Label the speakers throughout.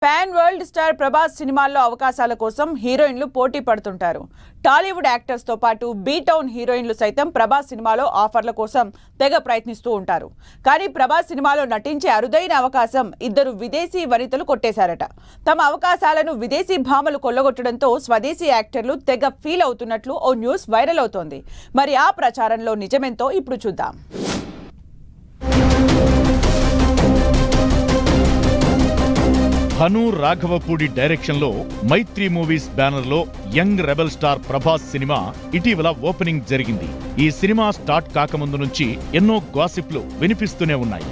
Speaker 1: Pan world star Prabhas సినిమాల్లో అవకాశాల కోసం హీరోయిన్లు పోటీ పడుతుంటారు. టాలీవుడ్ యాక్టర్స్ తో పాటు బీ టౌన్ హీరోయిన్లు సైతం ప్రభాస్ సినిమాలో ఆఫర్ల కోసం తెగ ప్రయత్నిస్తూ ఉంటారు. కానీ ప్రభాస్ సినిమాలో నటించే అరుదైన అవకాశం ఇద్దరు విదేశీ వనితలు కొట్టేశారట. తమ అవకాశాలను విదేశీ భామలు కొల్లగొట్టడంతో స్వదేశీ యాక్టర్లు తెగ ఫీల్ అవుతున్నట్లు ఓ న్యూస్ వైరల్ అవుతోంది. మరి ఆ ప్రచారంలో నిజమెంతో ఇప్పుడు చూద్దాం.
Speaker 2: హను రాఘవపూడి డైరెక్షన్ లో మైత్రి మూవీస్ బ్యానర్ లో young rebel star Prabhas cinema ఇటీవల ఓపెనింగ్ జరిగింది. ఈ సినిమా స్టార్ట్ కాకముందు నుంచి ఎన్నో గాసిప్లు వినిపిస్తూనే ఉన్నాయి.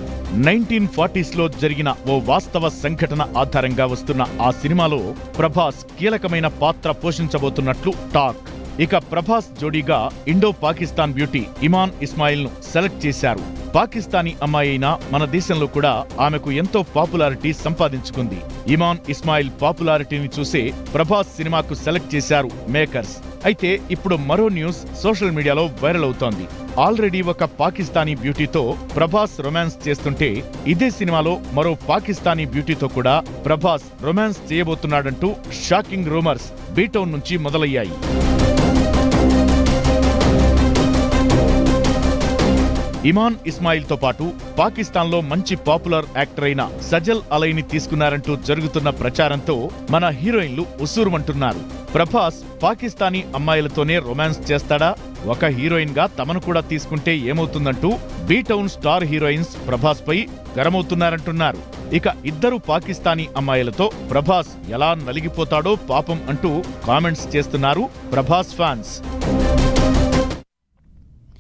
Speaker 2: 1940s లో జరిగిన ఓ వాస్తవ సంఘటన ఆధారంగా వస్తున్న ఆ సినిమాలో ప్రభాస్ కీలకమైన పాత్ర పోషించబోతున్నట్లు టాక్. ఇక ప్రభాస్ జోడీగా ఇండో పాకిస్తాన్ బ్యూటీ ఇమాన్ ఇస్మాయిల్ ను సెలెక్ట్ చేశారు. పాకిస్తానీ అమ్మాయి అయినా మన దేశంలో కూడా ఆమెకు ఎంతో పాపులారిటీ సంపాదించుకుంది. ఇమాన్ ఇస్మాయిల్ పాపులారిటీని చూసే ప్రభాస్ సినిమాకు సెలెక్ట్ చేశారు మేకర్స్. అయితే ఇప్పుడు మరో న్యూస్ సోషల్ మీడియాలో వైరల్ అవుతోంది. ఆల్రెడీ ఒక పాకిస్తానీ బ్యూటీతో ప్రభాస్ రొమాన్స్ చేస్తుంటే ఇదే సినిమాలో మరో పాకిస్తానీ బ్యూటీతో కూడా ప్రభాస్ రొమాన్స్ చేయబోతున్నాడంటూ షాకింగ్ రూమర్స్ బీటౌన్ నుంచి మొదలయ్యాయి. ఇమాన్ ఇస్మాయిల్ తో పాటు పాకిస్తాన్ లో మంచి పాపులర్ యాక్టర్ అయిన సజల్ అలైని తీసుకున్నారంటూ జరుగుతున్న ప్రచారంతో మన హీరోయిన్లు ఉసూరుమంటున్నారు. ప్రభాస్ పాకిస్తానీ అమ్మాయిలతోనే రొమాన్స్ చేస్తాడా? ఒక హీరోయిన్ గా తమను కూడా తీసుకుంటే ఏమవుతుందంటూ B town star heroines Prabhas పై గరమవుతున్నారంటున్నారు. ఇక ఇద్దరు పాకిస్తానీ అమ్మాయిలతో ప్రభాస్ ఎలా నలిగిపోతాడో పాపం అంటూ కామెంట్స్ చేస్తున్నారు ప్రభాస్ ఫ్యాన్స్.